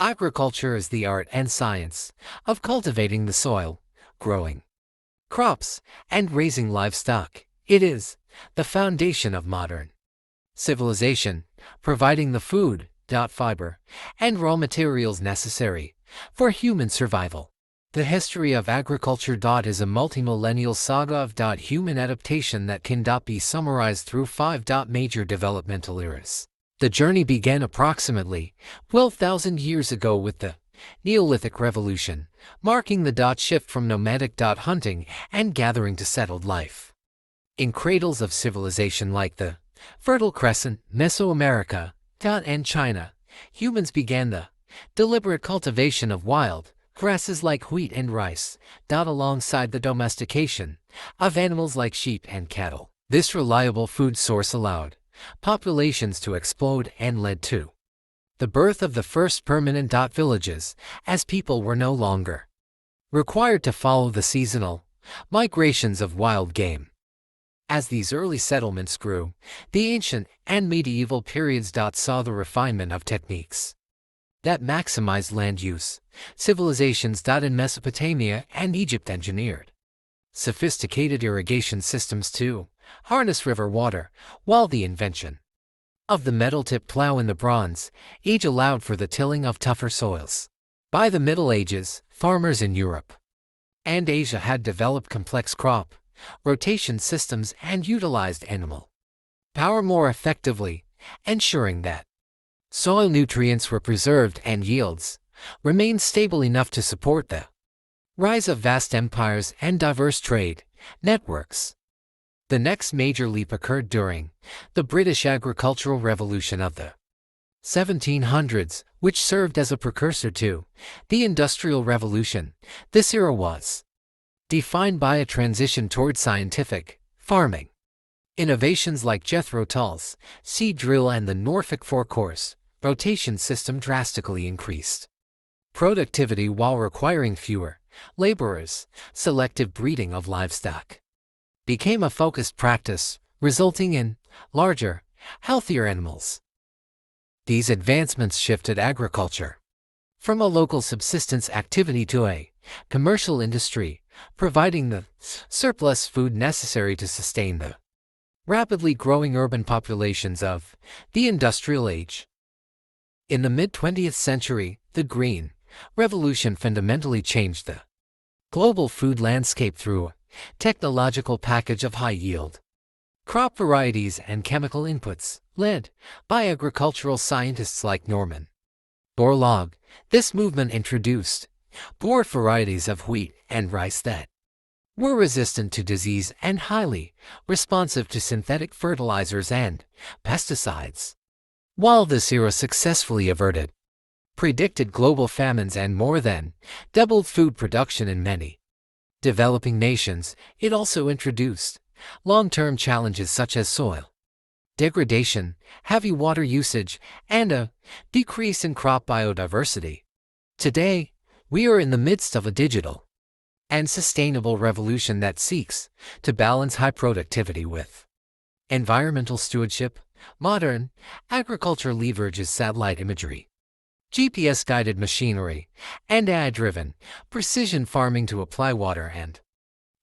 Agriculture is the art and science of cultivating the soil, growing crops, and raising livestock. It is the foundation of modern civilization, providing the food, fiber, and raw materials necessary for human survival. The history of agriculture is a multi-millennial saga of human adaptation that can be summarized through five major developmental eras. The journey began approximately 12,000 years ago with the Neolithic Revolution, marking the shift from nomadic hunting and gathering to settled life. In cradles of civilization like the Fertile Crescent, Mesoamerica, and China, humans began the deliberate cultivation of wild grasses like wheat and rice, alongside the domestication of animals like sheep and cattle. This reliable food source allowed populations to explode and led to the birth of the first permanent villages, as people were no longer required to follow the seasonal migrations of wild game. As these early settlements grew, the ancient and medieval periods saw the refinement of techniques that maximized land use. Civilizations in Mesopotamia and Egypt engineered sophisticated irrigation systems to harness river water, while the invention of the metal-tipped plow in the Bronze Age allowed for the tilling of tougher soils. By the Middle Ages, farmers in Europe and Asia had developed complex crop rotation systems and utilized animal power more effectively, ensuring that soil nutrients were preserved and yields remained stable enough to support the rise of vast empires and diverse trade networks. The next major leap occurred during the British Agricultural Revolution of the 1700s, which served as a precursor to the Industrial Revolution. This era was defined by a transition toward scientific farming. Innovations like Jethro Tull's seed drill and the Norfolk four-course rotation system drastically increased productivity while requiring fewer laborers. Selective breeding of livestock became a focused practice, resulting in larger, healthier animals. These advancements shifted agriculture from a local subsistence activity to a commercial industry, providing the surplus food necessary to sustain the rapidly growing urban populations of the industrial age. In the mid-20th century, the Green Revolution fundamentally changed the global food landscape through a technological package of high-yield crop varieties and chemical inputs, led by agricultural scientists like Norman Borlaug. This movement introduced dwarf varieties of wheat and rice that were resistant to disease and highly responsive to synthetic fertilizers and pesticides. While this era successfully averted predicted global famines and more than doubled food production in many developing nations, it also introduced long-term challenges such as soil degradation, heavy water usage, and a decrease in crop biodiversity. Today, we are in the midst of a digital and sustainable revolution that seeks to balance high productivity with environmental stewardship. Modern agriculture leverages satellite imagery, GPS-guided machinery, and AI-driven precision farming to apply water and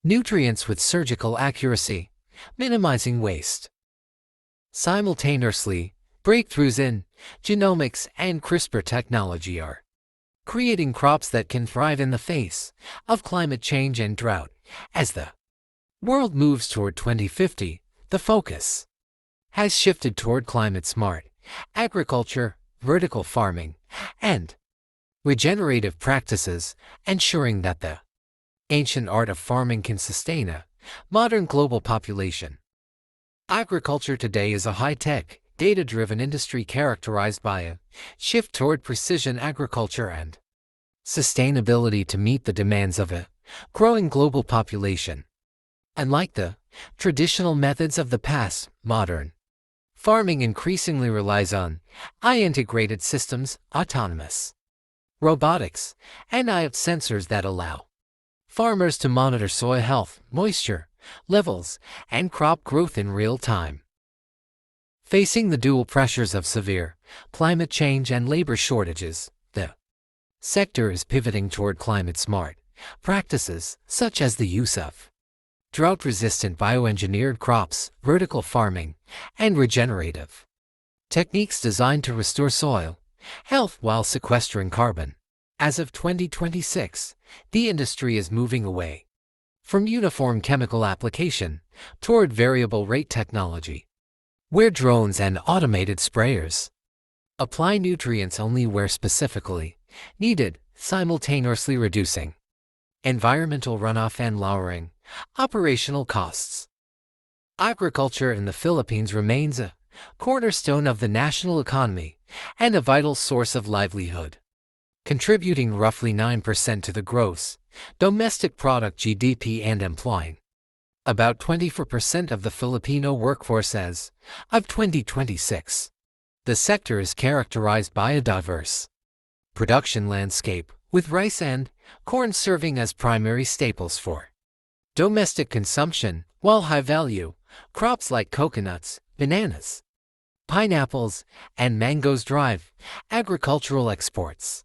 nutrients with surgical accuracy, minimizing waste. Simultaneously, breakthroughs in genomics and CRISPR technology are creating crops that can thrive in the face of climate change and drought. As the world moves toward 2050, the focus has shifted toward climate-smart agriculture, vertical farming, and regenerative practices, ensuring that the ancient art of farming can sustain a modern global population. Agriculture today is a high-tech, data-driven industry characterized by a shift toward precision agriculture and sustainability to meet the demands of a growing global population. Unlike the traditional methods of the past, modern farming increasingly relies on AI-integrated systems, autonomous robotics, and IoT sensors that allow farmers to monitor soil health, moisture levels, and crop growth in real time. Facing the dual pressures of severe climate change and labor shortages, the Sector is pivoting toward climate-smart practices, such as the use of drought-resistant bioengineered crops, vertical farming, and regenerative techniques designed to restore soil health while sequestering carbon. As of 2026, the industry is moving away from uniform chemical application toward variable rate technology, where drones and automated sprayers apply nutrients only where specifically needed, simultaneously reducing environmental runoff and lowering operational costs. Agriculture in the Philippines remains a cornerstone of the national economy and a vital source of livelihood, contributing roughly 9% to the gross domestic product (GDP) and employing about 24% of the Filipino workforce as of 2026. The sector is characterized by a diverse production landscape, with rice and corn serving as primary staples for domestic consumption, while high-value crops like coconuts, bananas, pineapples, and mangoes drive agricultural exports.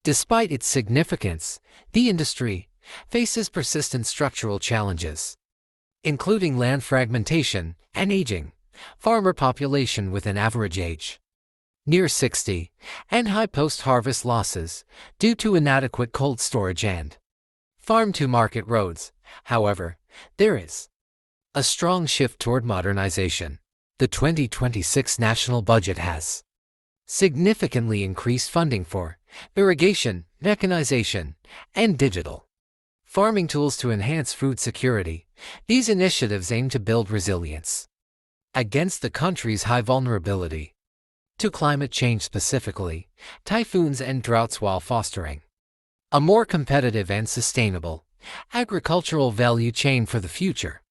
Despite its significance, the industry faces persistent structural challenges, including land fragmentation and aging farmer population with an average age near 60, and high post-harvest losses due to inadequate cold storage and farm-to-market roads. However, there is a strong shift toward modernization. The 2026 national budget has significantly increased funding for irrigation, mechanization, and digital farming tools to enhance food security. These initiatives aim to build resilience against the country's high vulnerability to climate change, specifically typhoons and droughts, while fostering a more competitive and sustainable agricultural value chain for the future.